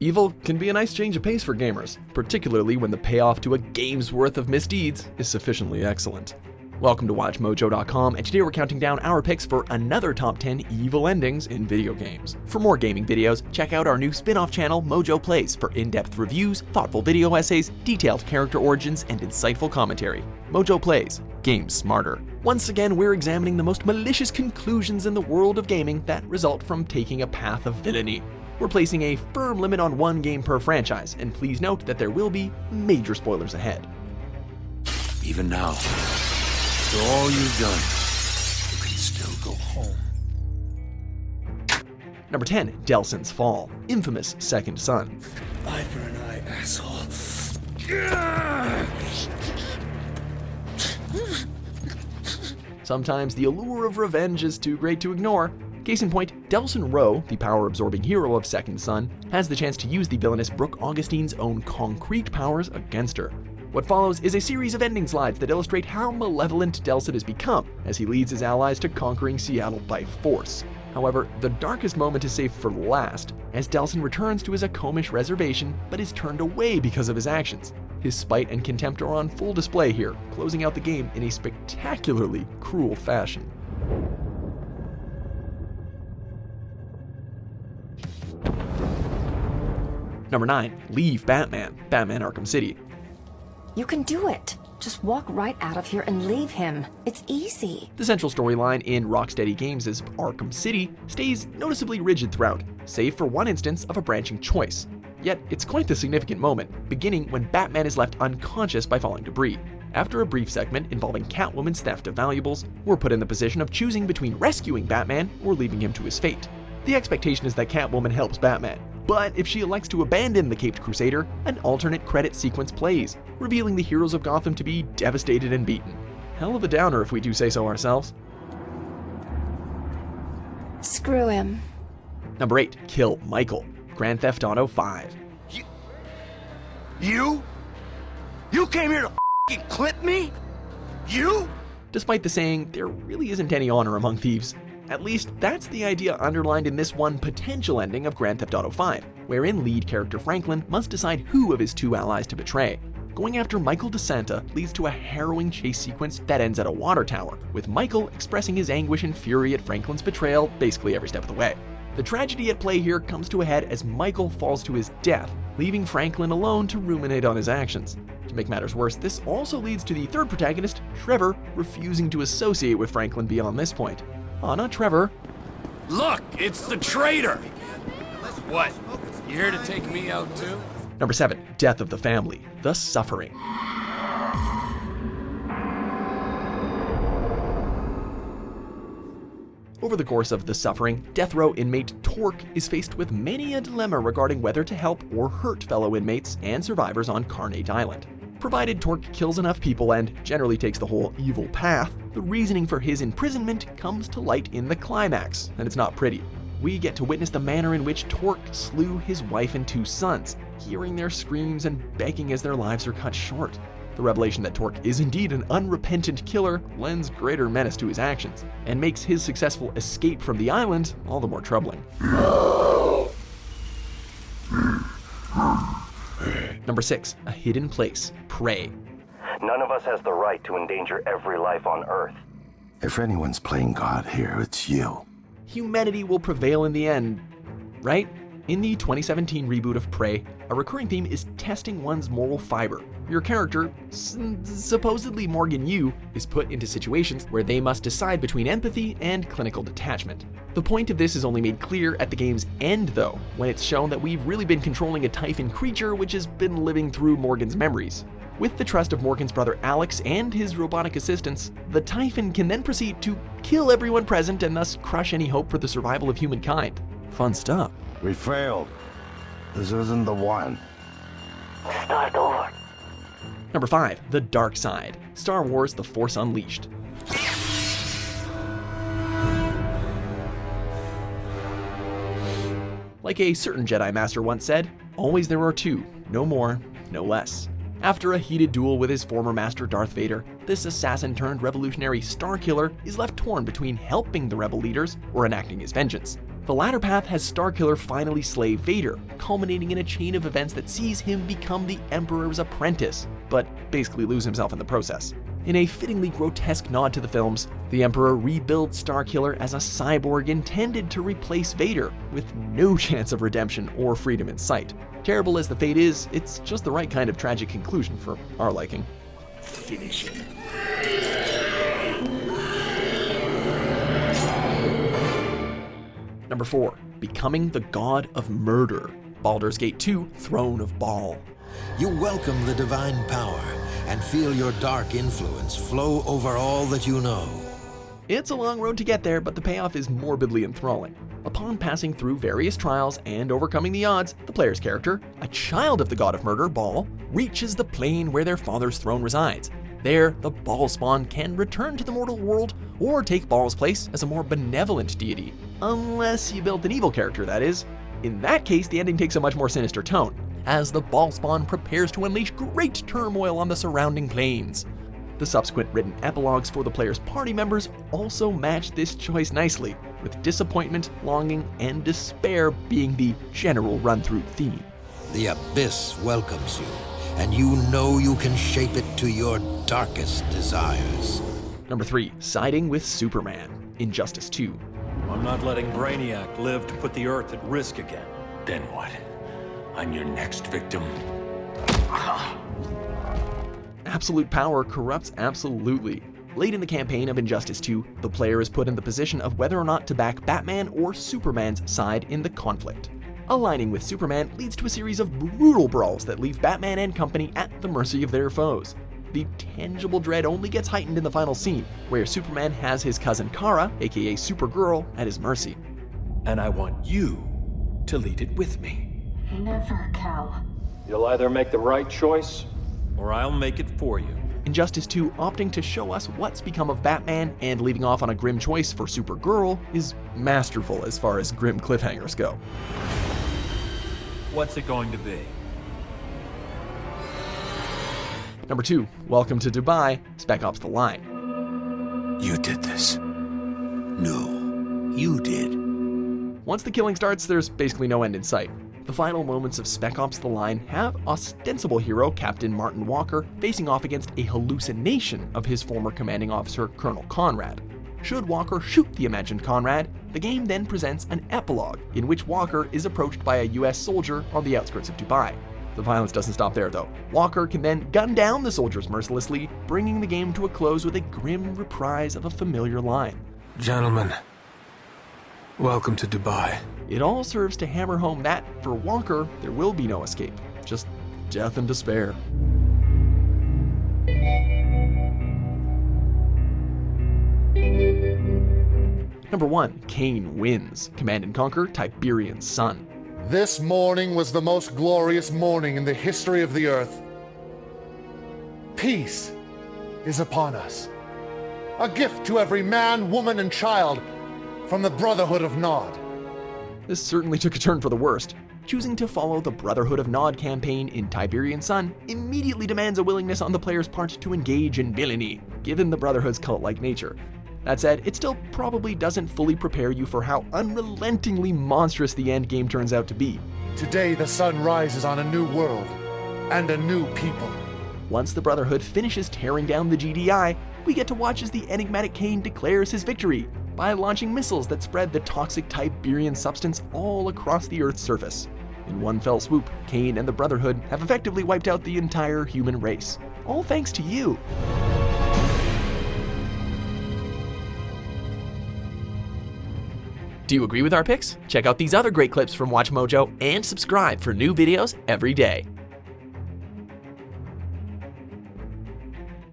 Evil can be a nice change of pace for gamers, particularly when the payoff to a game's worth of misdeeds is sufficiently excellent. Welcome to WatchMojo.com, and today we're counting down our picks for another top 10 evil endings in video games. For more gaming videos, check out our new spin-off channel, Mojo Plays, for in-depth reviews, thoughtful video essays, detailed character origins, and insightful commentary. Mojo Plays, games smarter. Once again, we're examining the most malicious conclusions in the world of gaming that result from taking a path of villainy. We're placing a firm limit on one game per franchise, and please note that there will be major spoilers ahead. Even now, for all you've done, you can still go home. Number 10, Delsin's Fall, infamous Second Son. Eye for an eye, asshole. Sometimes the allure of revenge is too great to ignore. Case in point, Delsin Rowe, the power-absorbing hero of Second Son, has the chance to use the villainous Brooke Augustine's own concrete powers against her. What follows is a series of ending slides that illustrate how malevolent Delsin has become as he leads his allies to conquering Seattle by force. However, the darkest moment is saved for last, as Delsin returns to his Akomish reservation but is turned away because of his actions. His spite and contempt are on full display here, closing out the game in a spectacularly cruel fashion. Number 9, Leave Batman, Batman Arkham City. You can do it. Just walk right out of here and leave him. It's easy. The central storyline in Rocksteady Games' Arkham City stays noticeably rigid throughout, save for one instance of a branching choice. Yet, it's quite the significant moment, beginning when Batman is left unconscious by falling debris. After a brief segment involving Catwoman's theft of valuables, we're put in the position of choosing between rescuing Batman or leaving him to his fate. The expectation is that Catwoman helps Batman, but if she elects to abandon the Caped Crusader, an alternate credit sequence plays, revealing the heroes of Gotham to be devastated and beaten. Hell of a downer if we do say so ourselves. Screw him. Number 8, Kill Michael, Grand Theft Auto 5. You? You came here to f***ing clip me? You? Despite the saying, there really isn't any honor among thieves. At least, that's the idea underlined in this one potential ending of Grand Theft Auto 5, wherein lead character Franklin must decide who of his two allies to betray. Going after Michael DeSanta leads to a harrowing chase sequence that ends at a water tower, with Michael expressing his anguish and fury at Franklin's betrayal basically every step of the way. The tragedy at play here comes to a head as Michael falls to his death, leaving Franklin alone to ruminate on his actions. To make matters worse, this also leads to the third protagonist, Trevor, refusing to associate with Franklin beyond this point. Not Trevor. Look, it's the traitor! What? You here to take me out too? Number 7, Death of the Family, The Suffering. Over the course of The Suffering, death row inmate Torque is faced with many a dilemma regarding whether to help or hurt fellow inmates and survivors on Carnate Island. Provided Torque kills enough people and generally takes the whole evil path, the reasoning for his imprisonment comes to light in the climax, and it's not pretty. We get to witness the manner in which Torque slew his wife and 2 sons, hearing their screams and begging as their lives are cut short. The revelation that Torque is indeed an unrepentant killer lends greater menace to his actions, and makes his successful escape from the island all the more troubling. Number 6, A Hidden Place, Prey. None of us has the right to endanger every life on Earth. If anyone's playing God here, it's you. Humanity will prevail in the end, right? In the 2017 reboot of Prey, a recurring theme is testing one's moral fiber. Your character, supposedly Morgan Yu, is put into situations where they must decide between empathy and clinical detachment. The point of this is only made clear at the game's end though, when it's shown that we've really been controlling a Typhon creature which has been living through Morgan's memories. With the trust of Morgan's brother Alex and his robotic assistants, the Typhon can then proceed to kill everyone present and thus crush any hope for the survival of humankind. Fun stuff. We failed. This isn't the one. Start over. Number 5, The Dark Side, Star Wars The Force Unleashed. Like a certain Jedi Master once said, always there are two, no more, no less. After a heated duel with his former master Darth Vader, this assassin-turned-revolutionary Starkiller is left torn between helping the rebel leaders or enacting his vengeance. The latter path has Starkiller finally slay Vader, culminating in a chain of events that sees him become the Emperor's apprentice, but basically lose himself in the process. In a fittingly grotesque nod to the films, the Emperor rebuilds Starkiller as a cyborg intended to replace Vader, with no chance of redemption or freedom in sight. Terrible as the fate is, it's just the right kind of tragic conclusion for our liking. Finish him. Number 4. Becoming the God of Murder. Baldurs Gate 2, Throne of Baal. You welcome the divine power and feel your dark influence flow over all that you know. It's a long road to get there, but the payoff is morbidly enthralling. Upon passing through various trials and overcoming the odds, the player's character, a child of the God of Murder, Baal, reaches the plane where their father's throne resides. There, the Baal spawn can return to the mortal world or take Baal's place as a more benevolent deity. Unless you built an evil character, that is. In that case, the ending takes a much more sinister tone, as the Baal spawn prepares to unleash great turmoil on the surrounding planes. The subsequent written epilogues for the player's party members also match this choice nicely, with disappointment, longing, and despair being the general run-through theme. The abyss welcomes you, and you know you can shape it to your darkest desires. Number 3. Siding with Superman. Injustice 2. I'm not letting Brainiac live to put the Earth at risk again. Then what? I'm your next victim. Absolute power corrupts absolutely. Late in the campaign of Injustice 2, the player is put in the position of whether or not to back Batman or Superman's side in the conflict. Aligning with Superman leads to a series of brutal brawls that leave Batman and company at the mercy of their foes. The tangible dread only gets heightened in the final scene, where Superman has his cousin Kara, aka Supergirl, at his mercy. And I want you to lead it with me. Never, Cal. You'll either make the right choice, or I'll make it for you. Injustice 2 opting to show us what's become of Batman and leaving off on a grim choice for Supergirl is masterful as far as grim cliffhangers go. What's it going to be? Number 2, Welcome to Dubai, Spec Ops The Line. You did this. No, you did. Once the killing starts, there's basically no end in sight. The final moments of Spec Ops The Line have ostensible hero Captain Martin Walker facing off against a hallucination of his former commanding officer, Colonel Conrad. Should Walker shoot the imagined Conrad, the game then presents an epilogue in which Walker is approached by a US soldier on the outskirts of Dubai. The violence doesn't stop there though. Walker can then gun down the soldiers mercilessly, bringing the game to a close with a grim reprise of a familiar line. Gentlemen, welcome to Dubai. It all serves to hammer home that, for Walker, there will be no escape, just death and despair. Number 1, Kane wins. Command & Conquer Tiberian Sun. This morning was the most glorious morning in the history of the Earth. Peace is upon us. A gift to every man, woman, and child from the Brotherhood of Nod. This certainly took a turn for the worst. Choosing to follow the Brotherhood of Nod campaign in Tiberian Sun immediately demands a willingness on the player's part to engage in villainy, given the Brotherhood's cult-like nature. That said, it still probably doesn't fully prepare you for how unrelentingly monstrous the end game turns out to be. Today the sun rises on a new world and a new people. Once the Brotherhood finishes tearing down the GDI, we get to watch as the enigmatic Kane declares his victory by launching missiles that spread the toxic Tiberian substance all across the Earth's surface. In one fell swoop, Kane and the Brotherhood have effectively wiped out the entire human race. All thanks to you. Do you agree with our picks? Check out these other great clips from WatchMojo and subscribe for new videos every day.